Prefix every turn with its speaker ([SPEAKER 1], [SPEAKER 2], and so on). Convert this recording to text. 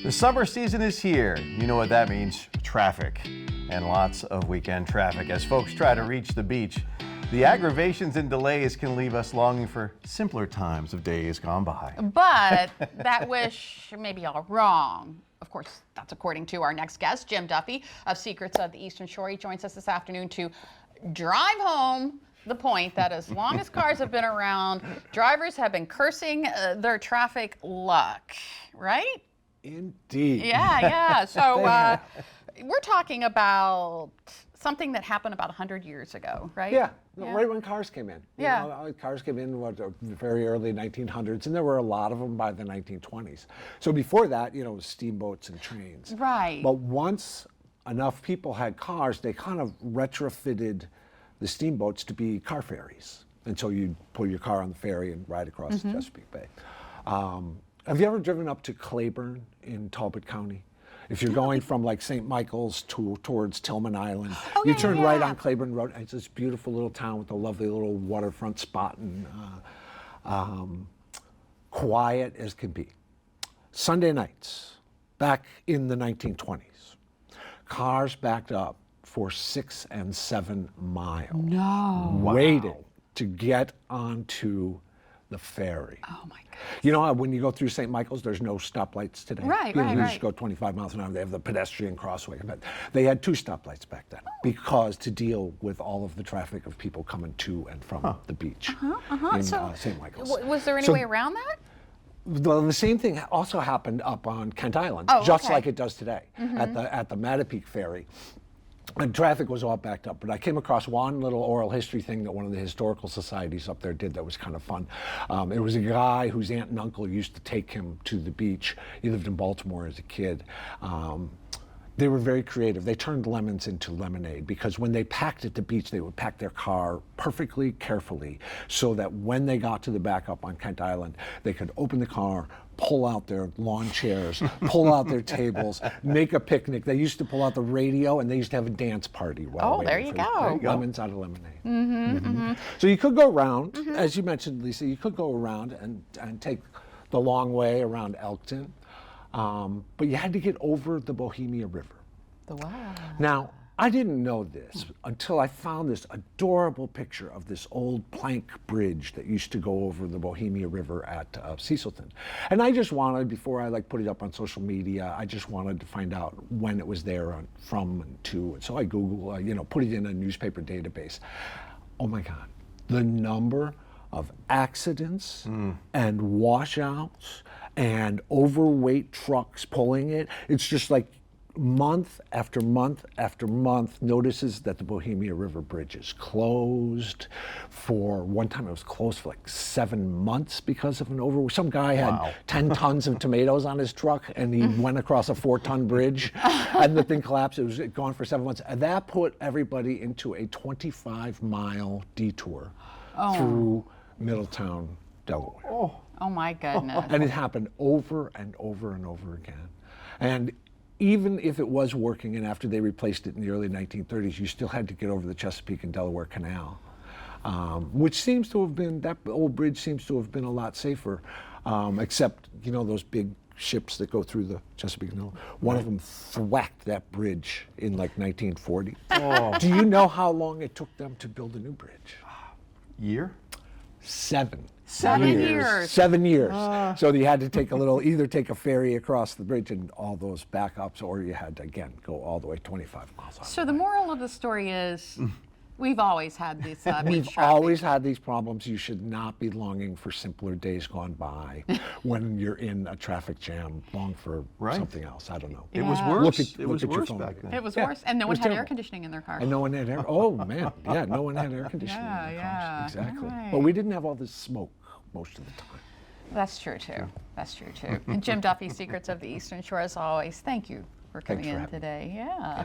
[SPEAKER 1] The summer season is here. You know what that means, traffic. And lots of weekend traffic as folks try to reach the beach. The aggravations and delays can leave us longing for simpler times of days gone by.
[SPEAKER 2] But that wish may be all wrong. Of course, that's according to our next guest, Jim Duffy of Secrets of the Eastern Shore. He joins us this afternoon to drive home the point that as long as cars have been around, drivers have been cursing their traffic luck, right?
[SPEAKER 3] Indeed.
[SPEAKER 2] Yeah. So we're talking about something that happened about 100 years ago, right?
[SPEAKER 3] Yeah, right when cars came in.
[SPEAKER 2] Yeah.
[SPEAKER 3] Cars came in very early 1900s, and there were a lot of them by the 1920s. So before that, steamboats and trains.
[SPEAKER 2] Right.
[SPEAKER 3] But once enough people had cars, they kind of retrofitted the steamboats to be car ferries. And so you'd pull your car on the ferry and ride across the Chesapeake Bay. Have you ever driven up to Claiborne in Talbot County? If you're going from like St. Michael's towards Tillman Island, you turn right on Claiborne Road, and it's this beautiful little town with a lovely little waterfront spot and quiet as can be. Sunday nights, back in the 1920s, cars backed up for 6 and 7 miles.
[SPEAKER 2] No.
[SPEAKER 3] Waiting to get onto the ferry.
[SPEAKER 2] Oh my God.
[SPEAKER 3] You know, when you go through St. Michael's, there's no stoplights today.
[SPEAKER 2] Right.
[SPEAKER 3] You just go 25 miles an hour. They have the pedestrian crossway. But they had 2 stoplights back then because to deal with all of the traffic of people coming to and from the beach in St. Michael's.
[SPEAKER 2] Was there any way around that?
[SPEAKER 3] The same thing also happened up on Kent Island, just like it does today at the Mattapique Ferry. And traffic was all backed up, but I came across one little oral history thing that one of the historical societies up there did that was kind of fun. It was a guy whose aunt and uncle used to take him to the beach. He lived in Baltimore as a kid. They were very creative. They turned lemons into lemonade because when they packed at the beach, they would pack their car perfectly carefully so that when they got to the backup on Kent Island, they could open the car, pull out their lawn chairs, pull out their tables, make a picnic. They used to pull out the radio and they used to have a dance party.
[SPEAKER 2] There you go.
[SPEAKER 3] Lemons out of lemonade. So you could go around, as you mentioned, Lisa, you could go around and take the long way around Elkton. But you had to get over the Bohemia River.
[SPEAKER 2] Wow.
[SPEAKER 3] Now, I didn't know this until I found this adorable picture of this old plank bridge that used to go over the Bohemia River at Cecilton. And I just wanted, before I put it up on social media, I just wanted to find out when it was there from and to. And so I Googled, put it in a newspaper database. Oh my God, the number of accidents and washouts and overweight trucks pulling it. It's just like month after month after month notices that the Bohemia River Bridge is closed. For one time it was closed for like 7 months because of an some guy had 10 tons of tomatoes on his truck and he went across a 4-ton bridge and the thing collapsed. It was gone for 7 months. And that put everybody into a 25-mile detour through Middletown, Delaware.
[SPEAKER 2] Oh my goodness.
[SPEAKER 3] And it happened over and over and over again. And even if it was working and after they replaced it in the early 1930s, you still had to get over the Chesapeake and Delaware Canal, which seems to have been, that old bridge seems to have been a lot safer, except, those big ships that go through the Chesapeake Canal. One of them thwacked that bridge in like 1940. Do you know how long it took them to build a new bridge?
[SPEAKER 1] Year?
[SPEAKER 3] 7
[SPEAKER 2] years.
[SPEAKER 3] 7 years. So you had to take either take a ferry across the bridge and all those backups, or you had to, again, go all the way 25 miles.
[SPEAKER 2] So the moral of the story is we've always had these
[SPEAKER 3] We've always had these problems. You should not be longing for simpler days gone by when you're in a traffic jam. Long for something else. I don't know.
[SPEAKER 1] It was worse.
[SPEAKER 3] It was worse
[SPEAKER 1] back then.
[SPEAKER 2] It was worse, and no one had air conditioning in their car.
[SPEAKER 3] And no one had air. Oh man, yeah, no one had air conditioning in their cars. Exactly.
[SPEAKER 2] Right.
[SPEAKER 3] But we didn't have all this smoke most of the time.
[SPEAKER 2] That's true too. And Jim Duffy, Secrets of the Eastern Shore, as always, thank you for coming in today. Yeah.